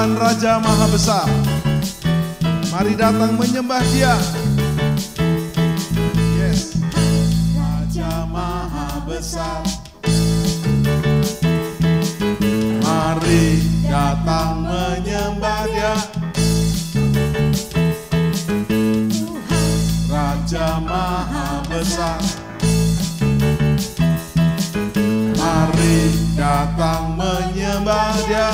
Tuhan Raja Maha Besar. Mari datang menyembah Dia. Yes. Raja Maha Besar. Mari datang menyembah Dia. Raja Maha Besar. Mari datang menyembah Dia.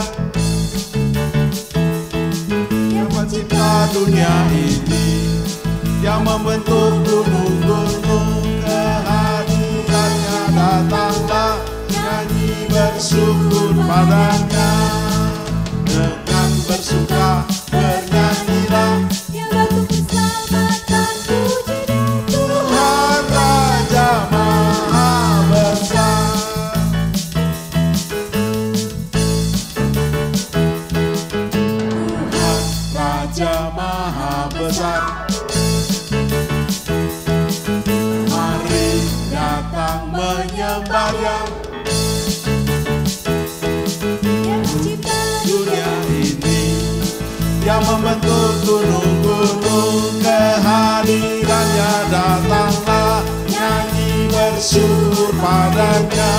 Yang mencipta dunia ini, yang membentuk gunung-gunung, kehadirannya datanglah, nyanyi bersyukur padanya. Dengan bersuka bernyanyilah, yang batu keselamatan puji Tuhan Raja Maha Besar. Tuhan Raja Maha Besar. Mari datang menyembah Dia. yang mencipta Dunia ini, yang membentuk gunung-gunung, kehadirannya datanglah, nyanyi bersyukur padanya.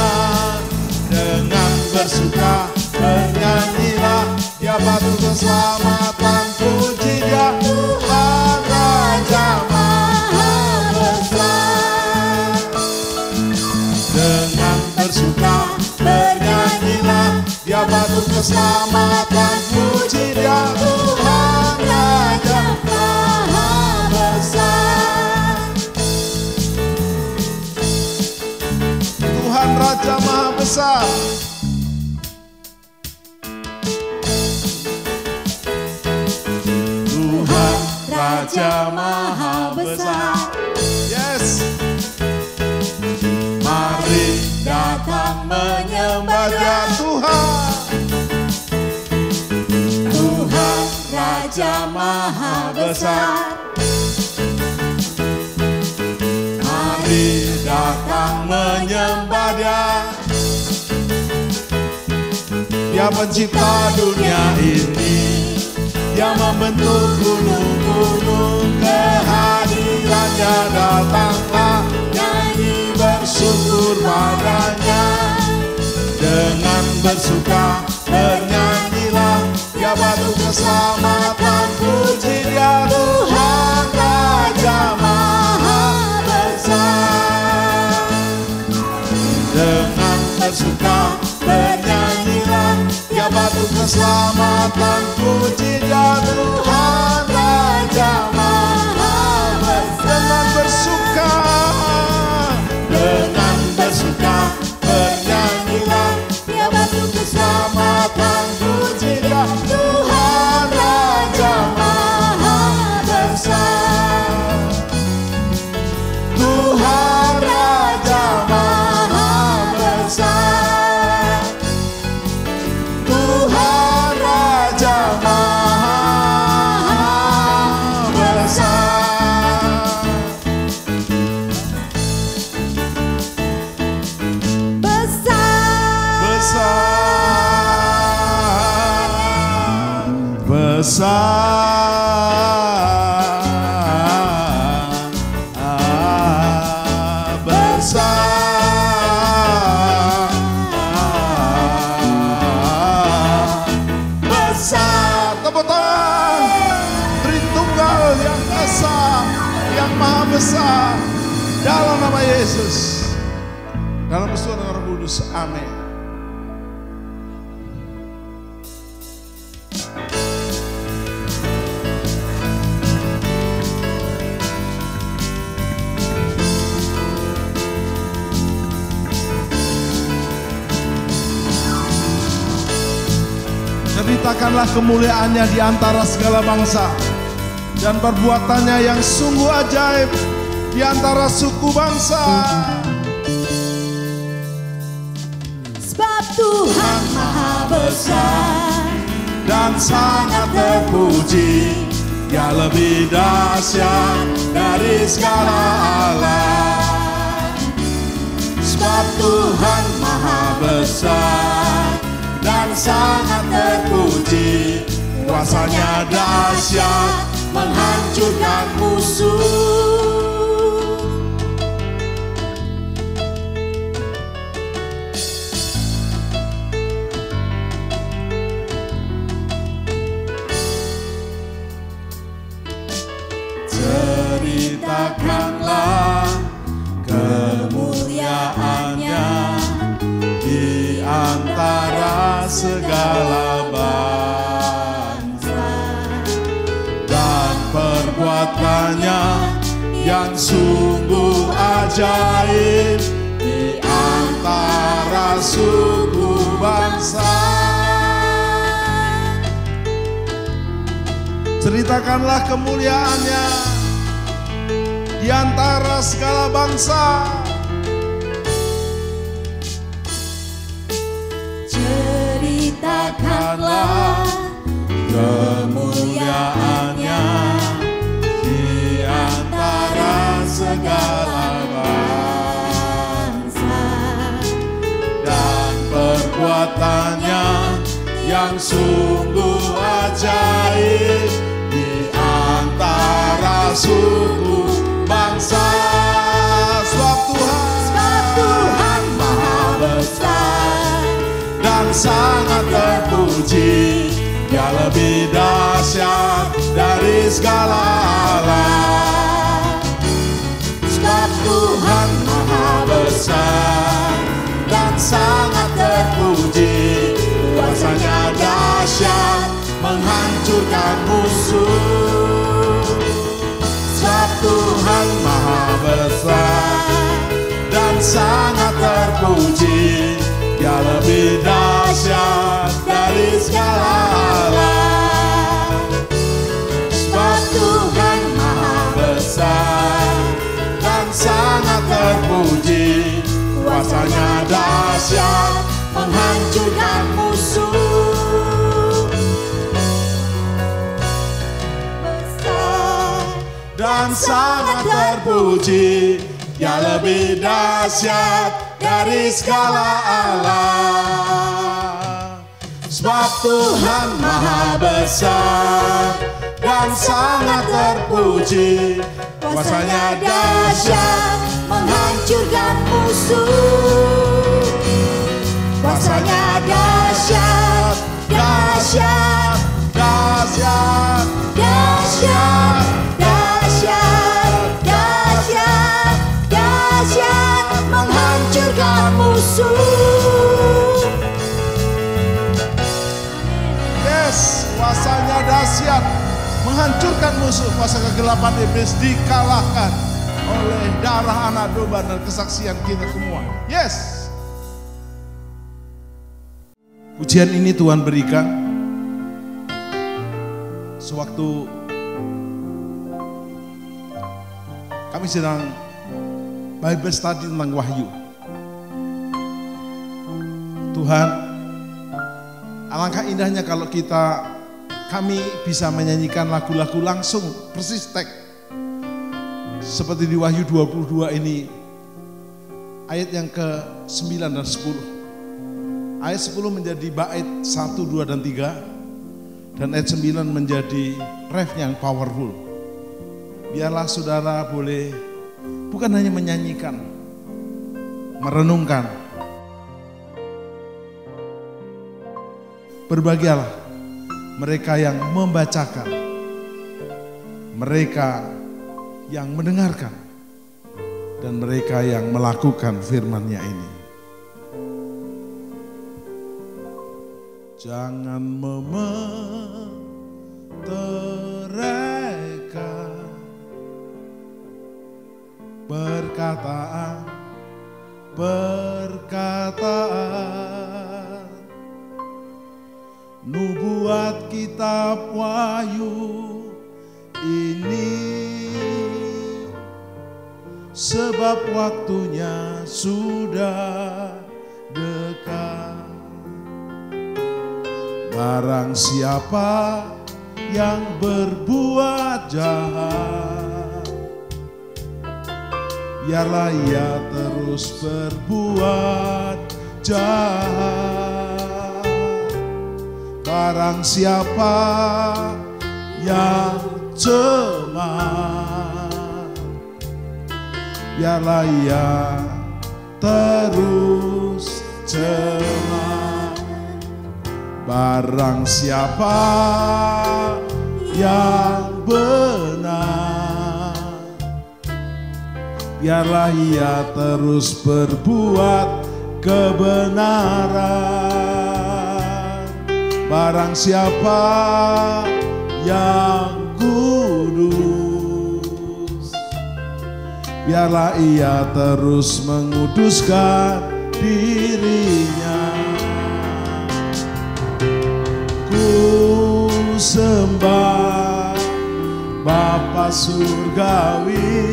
Dengan bersuka bernyanyilah, ya batu keselamatan puji Dia. Tuhan Raja Maha Besar. Dengan bersuka bernyanyilah, ya batu keselamatan puji Dia. Tuhan Raja Maha Besar. Tuhan Raja Maha Besar. Tuhan Raja Maha Besar. Yes. Mari datang menyembah Dia. Tuhan. Tuhan Raja Maha Besar. Mari datang menyembah Dia. Dia pencipta dunia ini, yang membentuk gunung-gunung, kehadirannya datanglah, nyanyi bersyukur padanya. Dengan bersuka bernyanyilah, ya batu keselamatan puji Dia. Tuhan Raja Maha Besar. Dengan bersuka bernyanyilah, ya batu keselamatan puji Dia. Tuhan Raja Maha Besar. Dengan bersuka bernyanyilah, ya batu keselamatan puji Dia. Tuhan Raja Maha Besar. Tuhan Raja Maha Besar. Tuhan Raja Maha Besar. Besar. Besar. Tepuk tangan. Tritunggal yang esa, yang maha besar. Dalam nama Yesus. Dalam persekutuan Roh Kudus. Amin. Ceritakanlah kemuliaannya di antara segala bangsa, dan perbuatannya yang sungguh ajaib di antara suku bangsa. sebab Tuhan Maha Besar Dan sangat terpuji, Dia lebih dahsyat dari segala alam. Sebab Tuhan Maha Besar dan sangat terpuji, kuasanya dahsyat menghancurkan musuh. Ceritakanlah kemuliaannya di antara segala bangsa, dan perbuatannya yang sungguh ajaib di antara suku bangsa. Ceritakanlah kemuliaannya di antara segala bangsa. Ceritakanlah kemuliaannya di antara segala bangsa, dan perbuatannya yang sungguh ajaib di antara suku bangsa. Sebab Tuhan Maha Besar dan sangat terpuji, Dia lebih dahsyat dari segala Allah. Sebab Tuhan Maha Besar dan sangat terpuji, kuasanya dahsyat menghancurkan musuh. Sebab Tuhan Maha Besar dan sangat terpuji, Dia lebih dahsyat dari segala Allah. Sebab Tuhan Maha Besar dan sangat terpuji, kuasanya dahsyat menghancurkan musuh. Dan sangat terpuji, Dia lebih dahsyat dari segala Allah. Sebab Tuhan Maha Besar dan sangat terpuji, kuasanya dahsyat menghancurkan musuh. Kuasanya dahsyat, dahsyat, dahsyat, dahsyat, dahsyat, dahsyat, dahsyat menghancurkan musuh. Yes, kuasanya dahsyat menghancurkan musuh. Kuasa kegelapan iblis dikalahkan oleh darah anak domba dan kesaksian kita semua. Yes. Pujian ini Tuhan berikan sewaktu kami sedang Bible study tentang Wahyu. Tuhan, alangkah indahnya kalau kami bisa menyanyikan lagu-lagu langsung persis teks. Seperti di Wahyu 22 ini, ayat yang ke-9 dan 10. Ayat 10 menjadi bait 1, 2, dan 3. Dan ayat 9 menjadi ref yang powerful. Biarlah saudara boleh bukan hanya menyanyikan, merenungkan. Berbahagialah mereka yang membacakan, mereka yang mendengarkan, dan mereka yang melakukan firman-Nya ini. Jangan memeteraikan perkataan nubuat kitab Wahyu ini, sebab waktunya sudah dekat. Barang siapa yang berbuat jahat, biarlah ia terus berbuat jahat. Barang siapa yang cemas, biarlah ia terus cemas. Barang siapa yang benar, biarlah ia terus berbuat kebenaran. Barang siapa yang kudus, biarlah ia terus menguduskan dirinya. Ku sembah Bapa surgawi,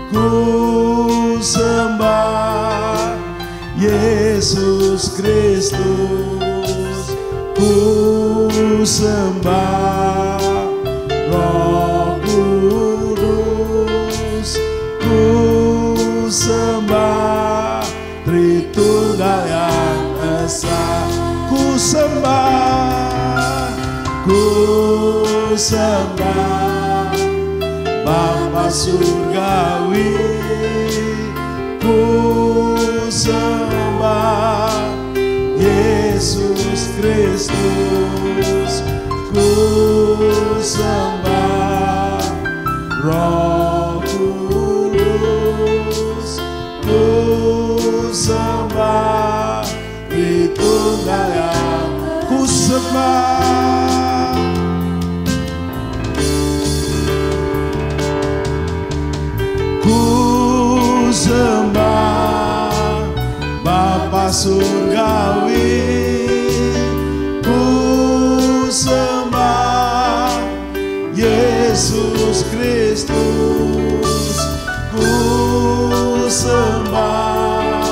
ku sembah Yesus Kristus, ku sembah Roh Kudus, ku sembah Tritunggal yang esa. Ku sembah Bapa surgawi, ku sembah Yesus Kristus, ku sembah Roh Kudus, ku sembah Tritunggal yang ku sembah. Ku sembah Bapa surgawi, ku sembah Yesus Kristus, ku sembah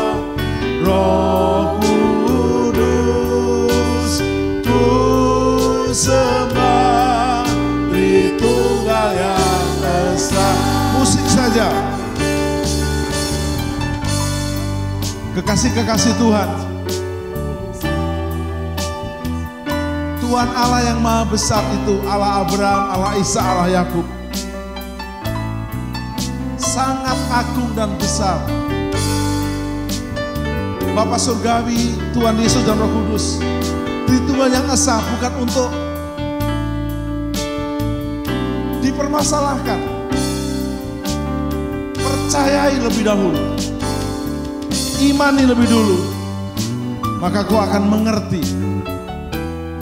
Roh Kudus, ku sembah Tritunggal yang esa. Musik saja. Kekasih-kekasih Tuhan, Tuhan Allah yang maha besar itu, Allah Abraham, Allah Ishak, Allah Yakub, sangat agung dan besar. Bapa surgawi, Tuhan Yesus dan Roh Kudus, Tritunggal yang esa, bukan untuk dipermasalahkan. Percayai lebih dahulu, imani lebih dulu, maka kau akan mengerti,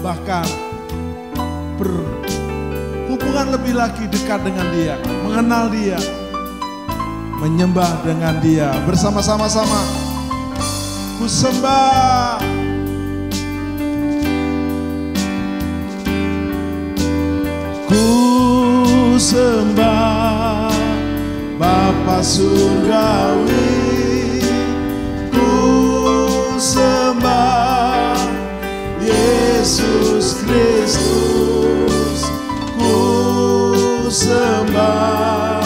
bahkan berhubungan lebih lagi dekat dengan Dia, mengenal Dia, menyembah dengan Dia bersama-sama. Ku sembah, ku sembah Bapa surgawi, ku sembah Yesus Kristus, ku sembah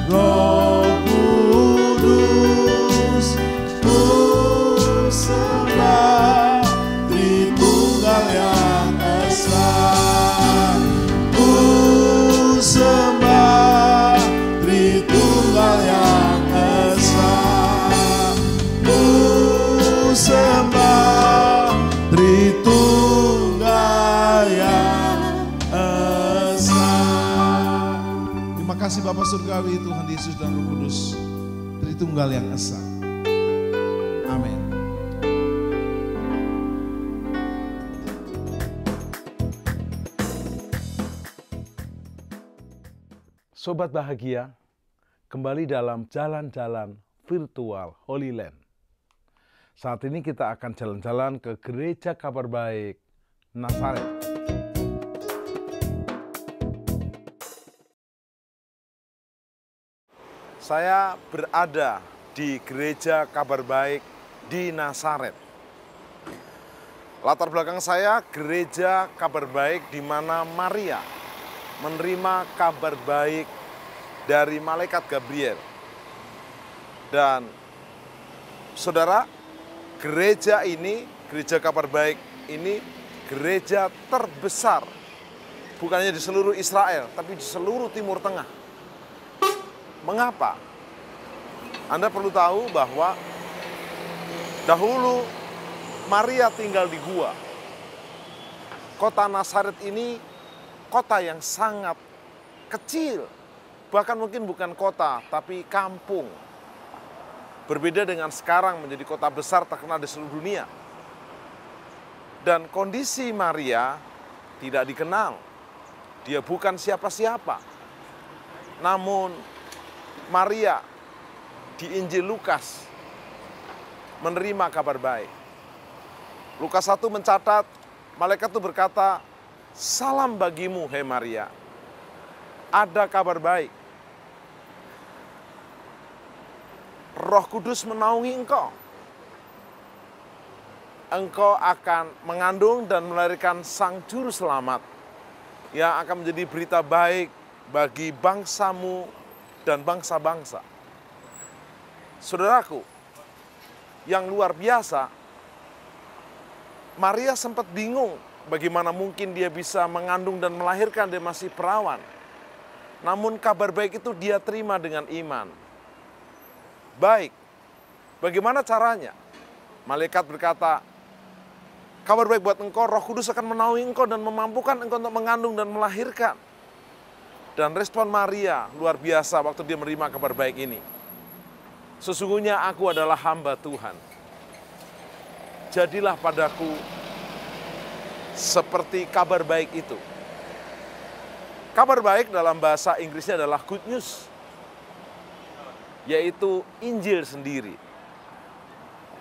Roh Kudus, ku sembah Tritunggal yang esa, ku sembah Tritunggal yang esa, ku sembah Tritunggal yang esa. Terima kasih Bapa surgawi, Tuhan Yesus dan Roh Kudus, Tritunggal yang esa. Amin. Sobat bahagia, kembali dalam jalan-jalan virtual Holy Land. Saat ini kita akan jalan-jalan ke Gereja Kabar Baik Nazaret. Saya berada di Gereja Kabar Baik di Nazaret. Latar belakang saya Gereja Kabar Baik di mana Maria menerima kabar baik dari malaikat Gabriel. Dan saudara, gereja ini, Gereja Kabar Baik ini gereja terbesar, bukan hanya di seluruh Israel, tapi di seluruh Timur Tengah. Mengapa? Anda perlu tahu bahwa dahulu Maria tinggal di gua. Kota Nazaret ini kota yang sangat kecil. Bahkan mungkin bukan kota, tapi kampung. Berbeda dengan sekarang menjadi kota besar terkenal di seluruh dunia. Dan kondisi Maria tidak dikenal. Dia bukan siapa-siapa. Namun Maria di Injil Lukas menerima kabar baik. Lukas 1 mencatat, malaikat itu berkata, "Salam bagimu, hai Maria. Ada kabar baik. Roh Kudus menaungi engkau. Engkau akan mengandung dan melahirkan Sang Juru Selamat yang akan menjadi berita baik bagi bangsamu dan bangsa-bangsa." Saudaraku, yang luar biasa, Maria sempat bingung bagaimana mungkin dia bisa mengandung dan melahirkan, dia masih perawan. Namun kabar baik itu dia terima dengan iman. Baik, bagaimana caranya? Malaikat berkata, kabar baik buat engkau, Roh Kudus akan menaungi engkau dan memampukan engkau untuk mengandung dan melahirkan. Dan respon Maria luar biasa waktu dia menerima kabar baik ini. Sesungguhnya aku adalah hamba Tuhan. Jadilah padaku seperti kabar baik itu. Kabar baik dalam bahasa Inggrisnya adalah good news, yaitu Injil sendiri.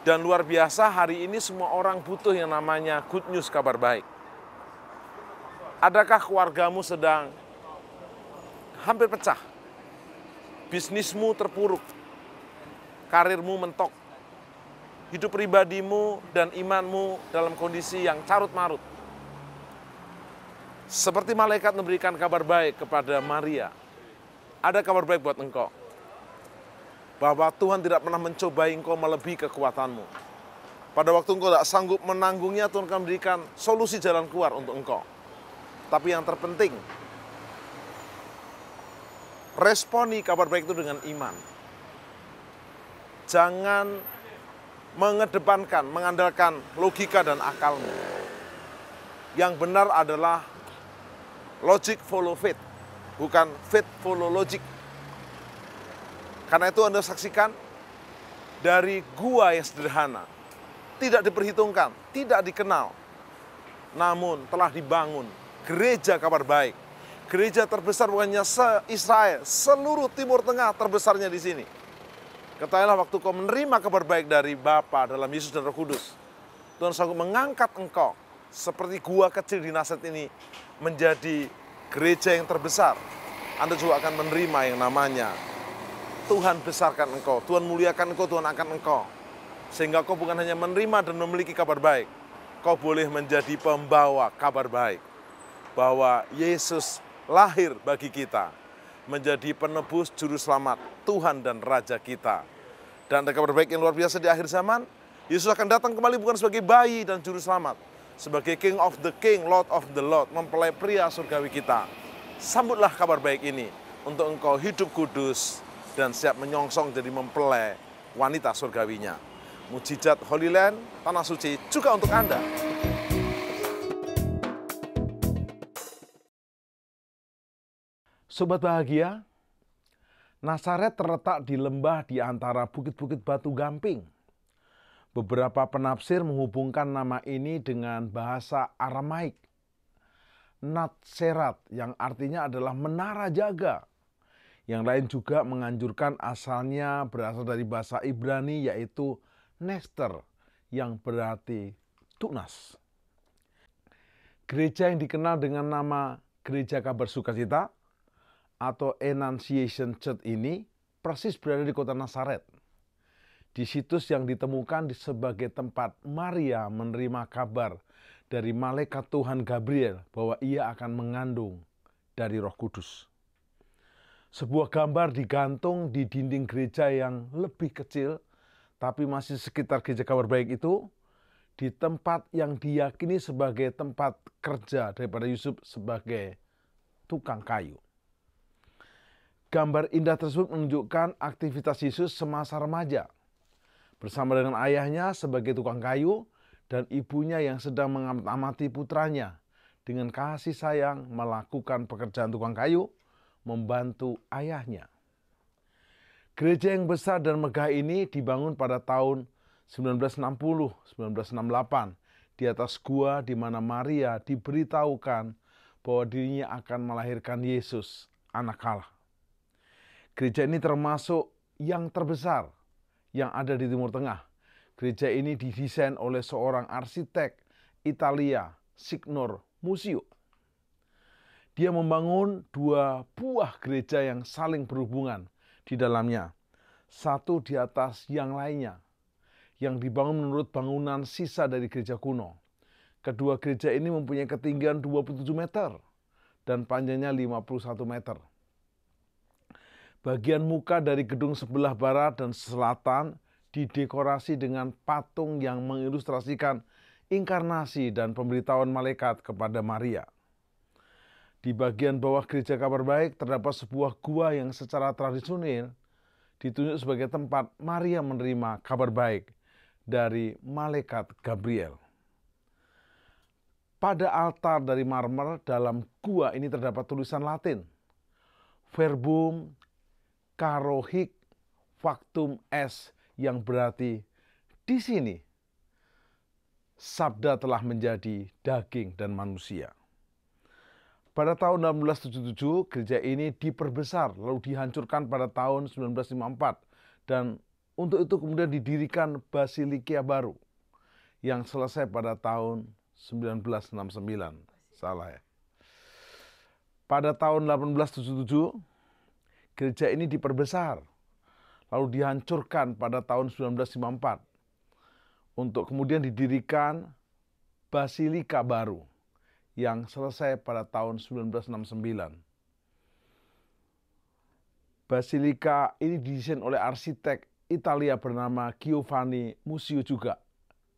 Dan luar biasa hari ini semua orang butuh yang namanya good news, kabar baik. Adakah keluargamu sedang hampir pecah? Bisnismu terpuruk, karirmu mentok, hidup pribadimu dan imanmu dalam kondisi yang carut-marut. Seperti malaikat memberikan kabar baik kepada Maria, ada kabar baik buat engkau. Bahwa Tuhan tidak pernah mencobai engkau melebihi kekuatanmu. Pada waktu engkau tidak sanggup menanggungnya, Tuhan akan memberikan solusi jalan keluar untuk engkau. Tapi yang terpenting, responi kabar baik itu dengan iman. Jangan mengedepankan, mengandalkan logika dan akalmu. Yang benar adalah logic follow faith, bukan faith follow logic. Karena itu Anda saksikan dari gua yang sederhana, tidak diperhitungkan, tidak dikenal, namun telah dibangun gereja kabar baik. Gereja terbesar bukannya se-Israel, seluruh Timur Tengah terbesarnya di sini. Ketahuilah waktu kau menerima kabar baik dari Bapa dalam Yesus dan Roh Kudus, Tuhan sanggup mengangkat engkau seperti gua kecil di Nazaret ini menjadi gereja yang terbesar. Anda juga akan menerima yang namanya Tuhan besarkan engkau, Tuhan muliakan engkau, Tuhan angkat engkau. Sehingga kau bukan hanya menerima dan memiliki kabar baik, kau boleh menjadi pembawa kabar baik. Bahwa Yesus lahir bagi kita, menjadi penebus juru selamat, Tuhan dan Raja kita. Dan ada kabar baik yang luar biasa di akhir zaman, Yesus akan datang kembali bukan sebagai bayi dan juru selamat, sebagai King of the King, Lord of the Lord, mempelai pria surgawi kita. Sambutlah kabar baik ini untuk engkau hidup kudus dan siap menyongsong jadi mempelai wanita surgawinya. Mujizat Holy Land, tanah suci juga untuk Anda. Sobat bahagia, Nazaret terletak di lembah di antara bukit-bukit batu gamping. Beberapa penafsir menghubungkan nama ini dengan bahasa Aramaik, Natserat, yang artinya adalah menara jaga. Yang lain juga menganjurkan asalnya berasal dari bahasa Ibrani, yaitu Nester, yang berarti tunas. Gereja yang dikenal dengan nama Gereja Kabar Sukacita atau Annunciation Church ini persis berada di kota Nazaret. Di situs yang ditemukan sebagai tempat Maria menerima kabar dari malaikat Tuhan Gabriel bahwa ia akan mengandung dari Roh Kudus. Sebuah gambar digantung di dinding gereja yang lebih kecil, tapi masih sekitar gereja kabar baik itu, di tempat yang diyakini sebagai tempat kerja daripada Yusuf sebagai tukang kayu. Gambar indah tersebut menunjukkan aktivitas Yesus semasa remaja, bersama dengan ayahnya sebagai tukang kayu dan ibunya yang sedang mengamati putranya dengan kasih sayang melakukan pekerjaan tukang kayu, membantu ayahnya. Gereja yang besar dan megah ini dibangun pada tahun 1960-1968 di atas gua di mana Maria diberitahukan bahwa dirinya akan melahirkan Yesus, anak Allah. Gereja ini termasuk yang terbesar yang ada di Timur Tengah. Gereja ini didesain oleh seorang arsitek Italia, Signor Musio. Dia membangun dua buah gereja yang saling berhubungan di dalamnya, satu di atas yang lainnya, yang dibangun menurut bangunan sisa dari gereja kuno. Kedua gereja ini mempunyai ketinggian 27 meter dan panjangnya 51 meter. Bagian muka dari gedung sebelah barat dan selatan didekorasi dengan patung yang mengilustrasikan inkarnasi dan pemberitahuan malaikat kepada Maria. Di bagian bawah gereja Kabar Baik terdapat sebuah gua yang secara tradisional ditunjuk sebagai tempat Maria menerima kabar baik dari malaikat Gabriel. Pada altar dari marmer dalam gua ini terdapat tulisan Latin, Verbum caro hic factum est, yang berarti di sini sabda telah menjadi daging dan manusia. Pada tahun 1877 gereja ini diperbesar lalu dihancurkan pada tahun 1954 dan untuk itu kemudian didirikan Basilika baru yang selesai pada tahun 1969. Salah ya. Pada tahun 1877 gereja ini diperbesar, lalu dihancurkan pada tahun 1954, untuk kemudian didirikan Basilika baru, yang selesai pada tahun 1969. Basilika ini didesain oleh arsitek Italia bernama Giovanni Musio juga,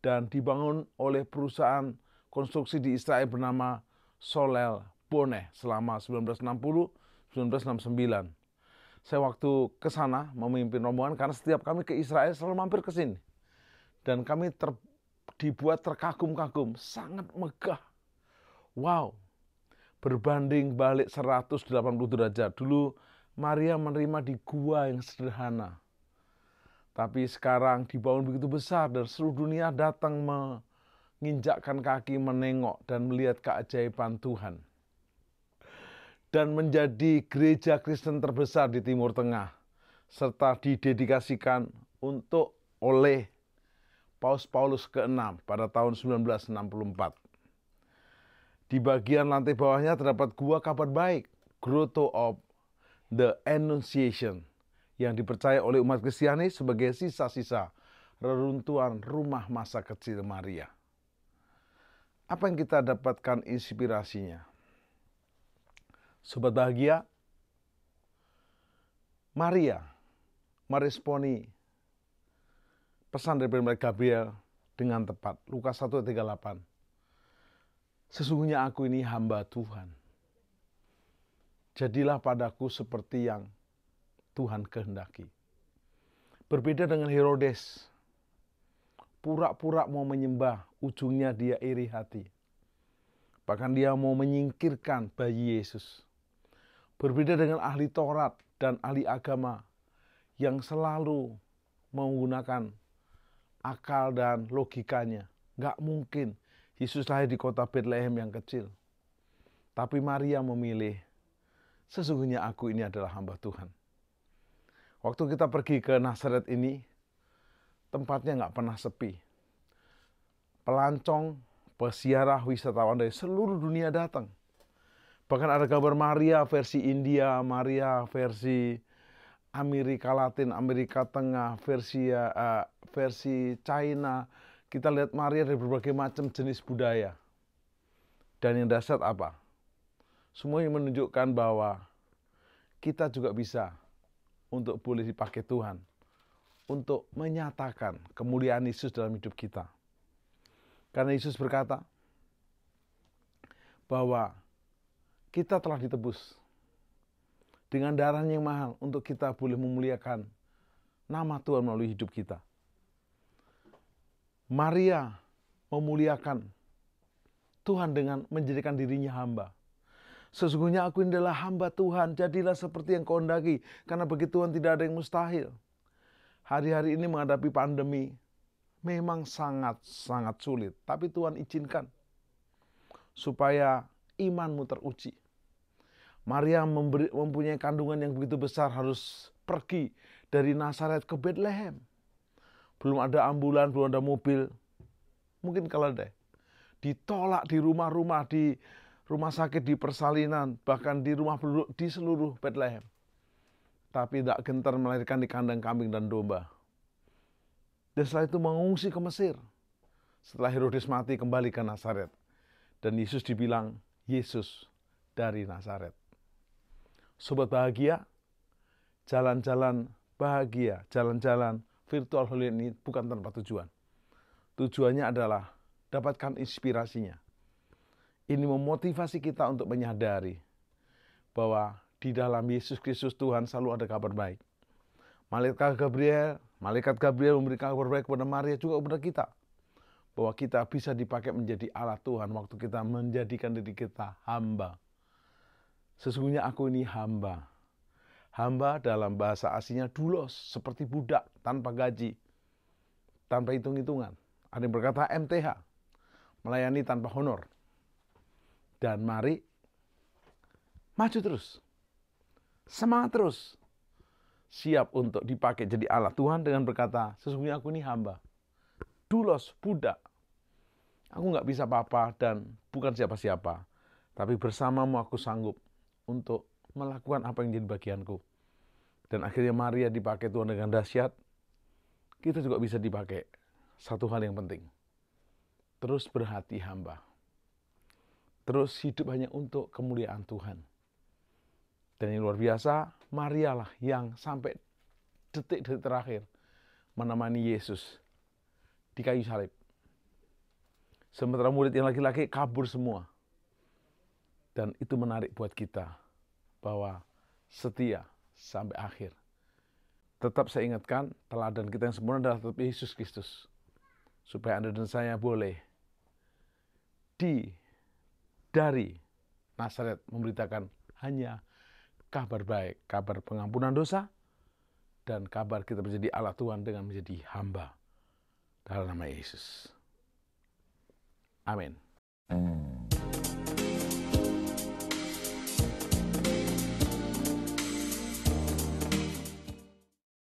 dan dibangun oleh perusahaan konstruksi di Israel bernama Solel Boneh selama 1960-1969. Saya waktu ke sana memimpin rombongan karena setiap kami ke Israel selalu mampir ke sini. Dan kami dibuat terkagum-kagum, sangat megah. Wow, berbanding balik 180 derajat. Dulu Maria menerima di gua yang sederhana. Tapi sekarang dibangun begitu besar dan seluruh dunia datang menginjakkan kaki, menengok dan melihat keajaiban Tuhan. Dan menjadi gereja Kristen terbesar di Timur Tengah, serta didedikasikan oleh Paus Paulus ke-6 pada tahun 1964. Di bagian lantai bawahnya terdapat gua Kabar Baik, Grotto of the Annunciation, yang dipercaya oleh umat Kristiani sebagai sisa-sisa reruntuhan rumah masa kecil Maria. Apa yang kita dapatkan inspirasinya? Sobat bahagia, Maria meresponi pesan dari malaikat Gabriel dengan tepat. Lukas 1:38. Sesungguhnya aku ini hamba Tuhan. Jadilah padaku seperti yang Tuhan kehendaki. Berbeda dengan Herodes, pura-pura mau menyembah, ujungnya dia iri hati. Bahkan dia mau menyingkirkan bayi Yesus. Berbeda dengan ahli Taurat dan ahli agama yang selalu menggunakan akal dan logikanya. Gak mungkin Yesus lahir di kota Bethlehem yang kecil. Tapi Maria memilih, sesungguhnya aku ini adalah hamba Tuhan. Waktu kita pergi ke Nazaret ini, tempatnya gak pernah sepi. Pelancong, peziarah, wisatawan dari seluruh dunia datang. Bahkan ada gambar Maria versi India, Maria versi Amerika Latin, Amerika Tengah, versi China. Kita lihat Maria dari berbagai macam jenis budaya. Dan yang dahsyat apa? Semuanya menunjukkan bahwa kita juga bisa untuk boleh dipakai Tuhan untuk menyatakan kemuliaan Yesus dalam hidup kita. Karena Yesus berkata bahwa kita telah ditebus dengan darahnya yang mahal untuk kita boleh memuliakan nama Tuhan melalui hidup kita. Maria memuliakan Tuhan dengan menjadikan dirinya hamba. Sesungguhnya aku ini adalah hamba Tuhan, jadilah seperti yang kau hendaki, karena bagi Tuhan tidak ada yang mustahil. Hari-hari ini menghadapi pandemi memang sangat sulit, tapi Tuhan izinkan supaya imanmu teruji. Maria mempunyai kandungan yang begitu besar, harus pergi dari Nazaret ke Bethlehem. Belum ada ambulan, belum ada mobil. Mungkin kalau ada, ditolak di rumah-rumah, di rumah sakit, di persalinan, bahkan di rumah penduduk di seluruh Bethlehem. Tapi tidak gentar melahirkan di kandang kambing dan domba. Dan setelah itu mengungsi ke Mesir. Setelah Herodes mati, kembali ke Nazaret. Dan Yesus dibilang Yesus dari Nazaret. Sobat bahagia, jalan-jalan bahagia, jalan-jalan virtual Holy Land ini bukan tanpa tujuan. Tujuannya adalah dapatkan inspirasinya. Ini memotivasi kita untuk menyadari bahwa di dalam Yesus Kristus Tuhan selalu ada kabar baik. Malaikat Gabriel memberikan kabar baik kepada Maria, juga kepada kita. Bahwa kita bisa dipakai menjadi alat Tuhan waktu kita menjadikan diri kita hamba. Sesungguhnya aku ini hamba. Hamba dalam bahasa aslinya doulos, seperti budak tanpa gaji, tanpa hitung-hitungan. Ada yang berkata MTH, melayani tanpa honor. Dan mari maju terus, semangat terus, siap untuk dipakai jadi alat Tuhan dengan berkata, sesungguhnya aku ini hamba, doulos, budak. Aku nggak bisa apa-apa dan bukan siapa-siapa, tapi bersamamu aku sanggup untuk melakukan apa yang jadi bagianku. Dan akhirnya Maria dipakai Tuhan dengan dahsyat. Kita juga bisa dipakai. Satu hal yang penting, terus berhati hamba. Terus hidup hanya untuk kemuliaan Tuhan. Dan yang luar biasa, Maria lah yang sampai detik-detik terakhir menemani Yesus di kayu salib. Sementara murid yang laki-laki kabur semua. Dan itu menarik buat kita, bahwa setia sampai akhir. Tetap saya ingatkan, teladan kita yang sempurna adalah tetap Yesus Kristus. Supaya Anda dan saya boleh dari Nazaret memberitakan hanya kabar baik, kabar pengampunan dosa, dan kabar kita menjadi alat Tuhan dengan menjadi hamba. Dalam nama Yesus. Amin.